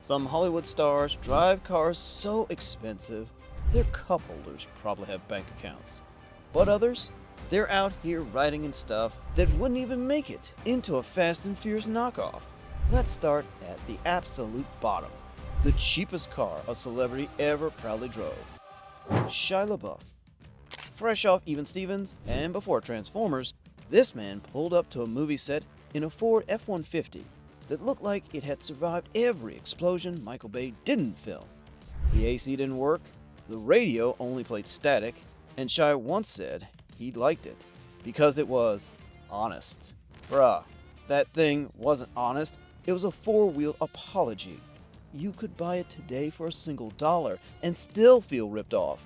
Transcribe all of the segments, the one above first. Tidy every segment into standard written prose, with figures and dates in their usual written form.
Some Hollywood stars drive cars so expensive, their cup holders probably have bank accounts. But others, they're out here riding in stuff that wouldn't even make it into a Fast and Furious knockoff. Let's start at the absolute bottom. The cheapest car a celebrity ever proudly drove. Shia LaBeouf. Fresh off Even Stevens and before Transformers, this man pulled up to a movie set in a Ford F-150 that looked like it had survived every explosion Michael Bay didn't film. The AC didn't work, the radio only played static, and Shia once said he liked it because it was honest. Bruh, that thing wasn't honest, it was a four-wheel apology. You could buy it today for $1 and still feel ripped off.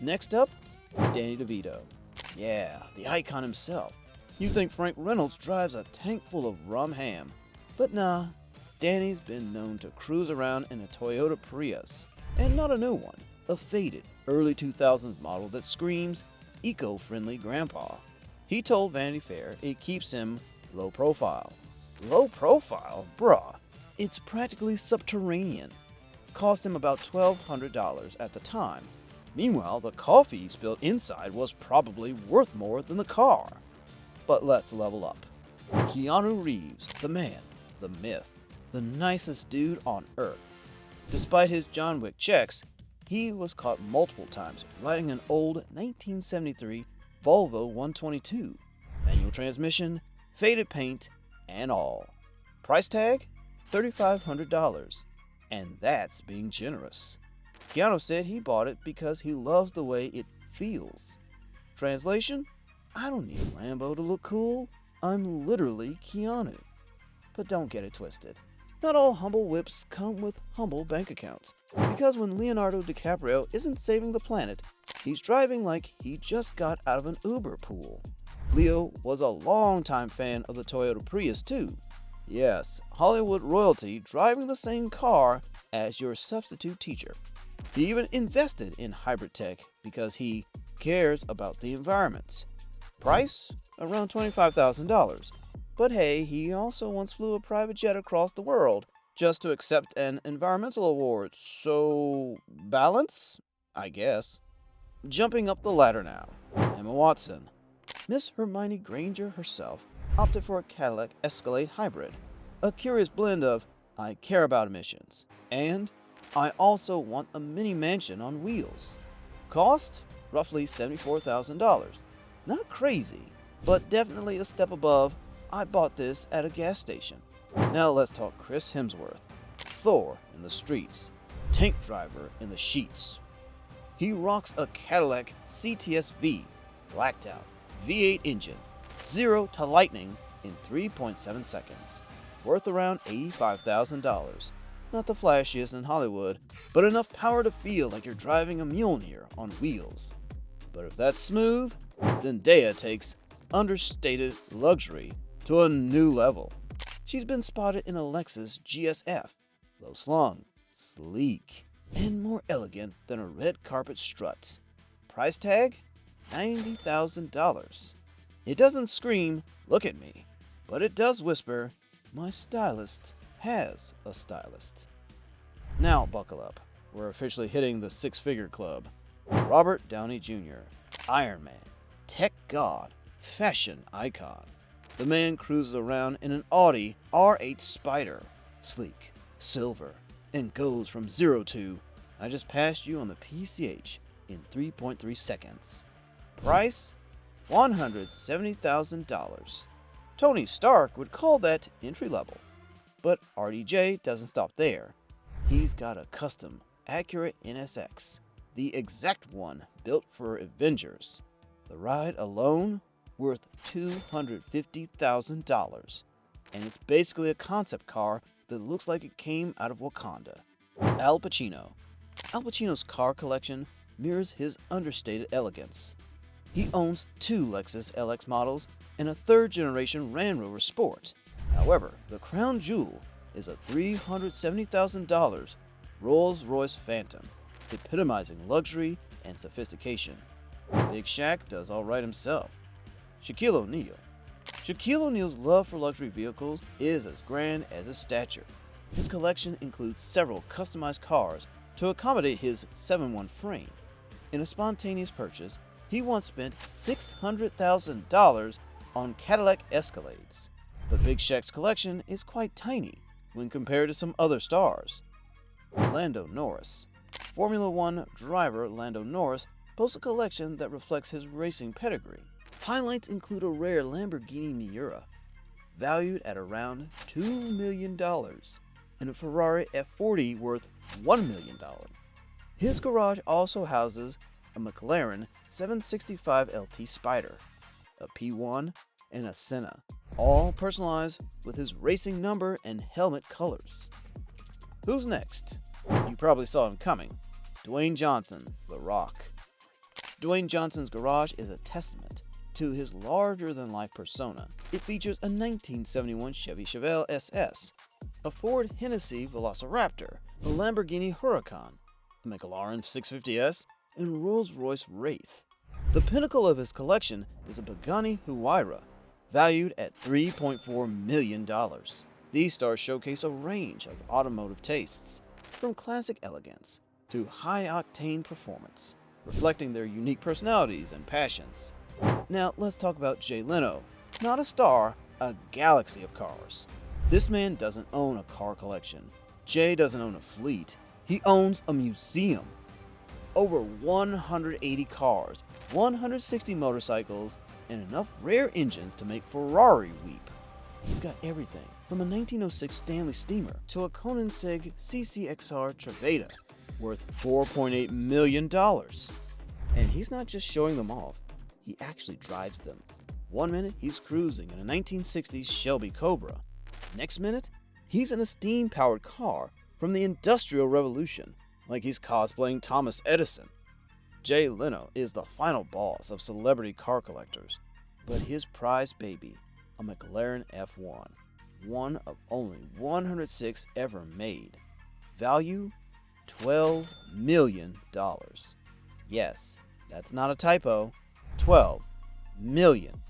Next up, Danny DeVito. Yeah, the icon himself. You think Frank Reynolds drives a tank full of rum ham. But nah, Danny's been known to cruise around in a Toyota Prius. And not a new one, a faded, early 2000s model that screams eco-friendly grandpa. He told Vanity Fair it keeps him low profile. Low profile? Bruh, it's practically subterranean. Cost him about $1,200 at the time. Meanwhile, the coffee he spilled inside was probably worth more than the car. But let's level up. Keanu Reeves, the man, the myth, the nicest dude on earth. Despite his John Wick checks, he was caught multiple times riding an old 1973 Volvo 122. Manual transmission, faded paint, and all. Price tag? $3,500. And that's being generous. Keanu said he bought it because he loves the way it feels. Translation? I don't need a Lambo to look cool. I'm literally Keanu. But don't get it twisted. Not all humble whips come with humble bank accounts. Because when Leonardo DiCaprio isn't saving the planet, he's driving like he just got out of an Uber pool. Leo was a longtime fan of the Toyota Prius too. Yes, Hollywood royalty driving the same car as your substitute teacher. He even invested in hybrid tech because he cares about the environment. Price? Around $25,000. But hey, he also once flew a private jet across the world just to accept an environmental award. So, balance? I guess. Jumping up the ladder now. Emma Watson. Miss Hermione Granger herself opted for a Cadillac Escalade Hybrid. A curious blend of, I care about emissions, and I also want a mini mansion on wheels. Cost? Roughly $74,000. Not crazy, but definitely a step above, I bought this at a gas station. Now let's talk Chris Hemsworth. Thor in the streets, tank driver in the sheets. He rocks a Cadillac CTS-V, blacked out, V8 engine, 0 to lightning in 3.7 seconds. Worth around $85,000. Not the flashiest in Hollywood, but enough power to feel like you're driving a Mjolnir on wheels. But if that's smooth, Zendaya takes understated luxury to a new level. She's been spotted in a Lexus GSF, low slung, sleek, and more elegant than a red carpet strut. Price tag? $90,000. It doesn't scream, look at me, but it does whisper, my stylist has a stylist. Now buckle up, we're officially hitting the six-figure club. Robert Downey Jr., Iron Man, tech god, fashion icon. The man cruises around in an Audi R8 Spider, sleek, silver, and goes from 0 to, I just passed you on the PCH in 3.3 seconds. Price? $170,000. Tony Stark would call that entry level. But RDJ doesn't stop there. He's got a custom Acura NSX, the exact one built for Avengers. The ride alone worth $250,000. And it's basically a concept car that looks like it came out of Wakanda. Al Pacino. Al Pacino's car collection mirrors his understated elegance. He owns 2 Lexus LX models and a 3rd-generation Land Rover Sport. However, the crown jewel is a $370,000 Rolls-Royce Phantom, epitomizing luxury and sophistication. Big Shaq does all right himself. Shaquille O'Neal. Shaquille O'Neal's love for luxury vehicles is as grand as his stature. His collection includes several customized cars to accommodate his 7-1 frame. In a spontaneous purchase, he once spent $600,000 on Cadillac Escalades. But Big Shaq's collection is quite tiny when compared to some other stars. Lando Norris. Formula One driver Lando Norris boasts a collection that reflects his racing pedigree. Highlights include a rare Lamborghini Miura, valued at around $2 million, and a Ferrari F40 worth $1 million. His garage also houses a McLaren 765 LT Spider, a P1, and a Senna, all personalized with his racing number and helmet colors. Who's next? You probably saw him coming. Dwayne Johnson, The Rock. Dwayne Johnson's garage is a testament to his larger-than-life persona. It features a 1971 Chevy Chevelle SS, a Ford Hennessy Velociraptor, a Lamborghini Huracan, a McLaren 650S, and Rolls-Royce Wraith. The pinnacle of his collection is a Pagani Huayra, valued at $3.4 million. These stars showcase a range of automotive tastes, from classic elegance to high-octane performance, reflecting their unique personalities and passions. Now, let's talk about Jay Leno. Not a star, a galaxy of cars. This man doesn't own a car collection. Jay doesn't own a fleet. He owns a museum. Over 180 cars, 160 motorcycles, and enough rare engines to make Ferrari weep. He's got everything, from a 1906 Stanley Steamer to a Koenigsegg CCXR Treveda, worth $4.8 million. And he's not just showing them off, he actually drives them. One minute, he's cruising in a 1960s Shelby Cobra. Next minute, he's in a steam-powered car from the Industrial Revolution, like he's cosplaying Thomas Edison. Jay Leno is the final boss of celebrity car collectors, but his prized baby, a McLaren F1, one of only 106 ever made. Value, $12 million. Yes, that's not a typo. $12 million.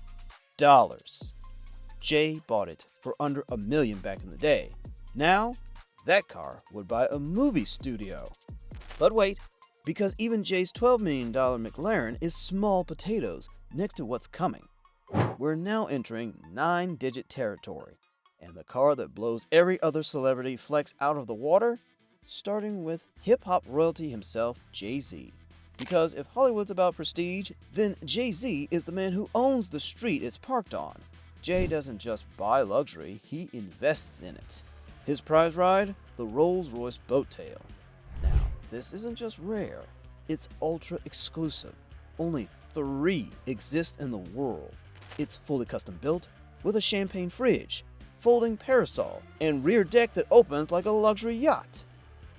Jay bought it for under $1 million back in the day. Now, that car would buy a movie studio. But wait, because even Jay's $12 million McLaren is small potatoes next to what's coming. We're now entering 9-digit territory, and the car that blows every other celebrity flex out of the water, starting with hip-hop royalty himself, Jay-Z. Because if Hollywood's about prestige, then Jay-Z is the man who owns the street it's parked on. Jay doesn't just buy luxury, he invests in it. His prize ride? The Rolls-Royce Boattail. Now, this isn't just rare, it's ultra exclusive. Only 3 exist in the world. It's fully custom built, with a champagne fridge, folding parasol, and rear deck that opens like a luxury yacht.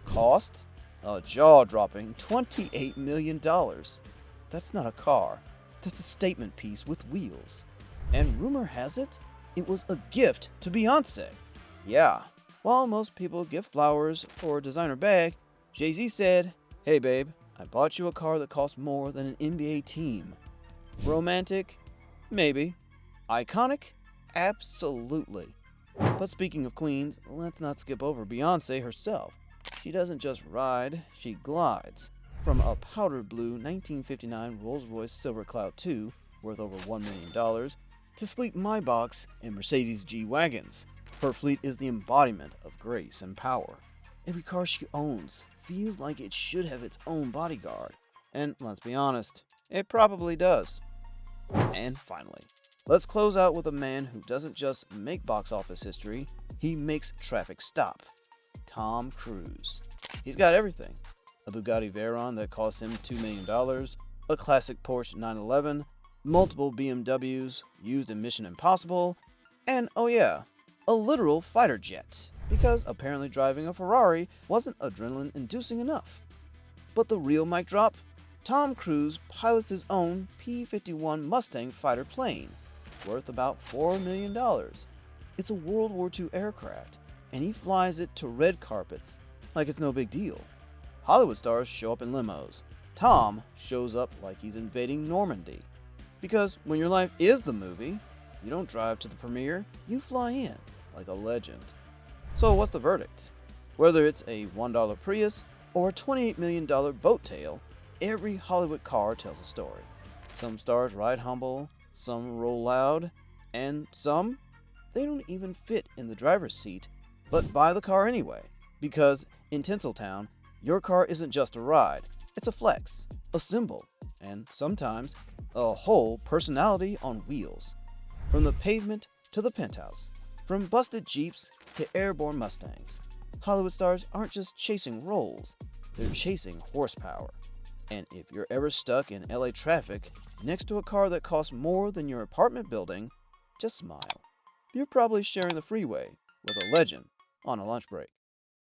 Cost? A jaw-dropping $28 million. That's not a car, that's a statement piece with wheels. And rumor has it, it was a gift to Beyoncé. Yeah, while most people give flowers for a designer bag, Jay-Z said, "Hey babe, I bought you a car that cost more than an NBA team." Romantic? Maybe. Iconic? Absolutely. But speaking of queens, let's not skip over Beyoncé herself. She doesn't just ride, she glides. From a powder blue 1959 Rolls-Royce Silver Cloud 2, worth over $1 million, to sleek Maybachs and Mercedes G-Wagons. Her fleet is the embodiment of grace and power. Every car she owns feels like it should have its own bodyguard. And let's be honest, it probably does. And finally, let's close out with a man who doesn't just make box office history, he makes traffic stop. Tom Cruise. He's got everything. A Bugatti Veyron that cost him $2 million, a classic Porsche 911, multiple BMWs used in Mission Impossible, and oh yeah, a literal fighter jet, because apparently driving a Ferrari wasn't adrenaline-inducing enough. But the real mic drop? Tom Cruise pilots his own P-51 Mustang fighter plane, worth about $4 million. It's a World War II aircraft, and he flies it to red carpets like it's no big deal. Hollywood stars show up in limos. Tom shows up like he's invading Normandy. Because when your life is the movie, you don't drive to the premiere, you fly in like a legend. So, what's the verdict? Whether it's a $1 Prius or a $28 million boat tail, every Hollywood car tells a story. Some stars ride humble, some roll loud, and some, they don't even fit in the driver's seat, but buy the car anyway. Because in Tinseltown, your car isn't just a ride, it's a flex, a symbol, and sometimes a whole personality on wheels. From the pavement to the penthouse, from busted Jeeps to airborne Mustangs, Hollywood stars aren't just chasing roles, they're chasing horsepower. And if you're ever stuck in LA traffic next to a car that costs more than your apartment building, just smile. You're probably sharing the freeway with a legend on a lunch break.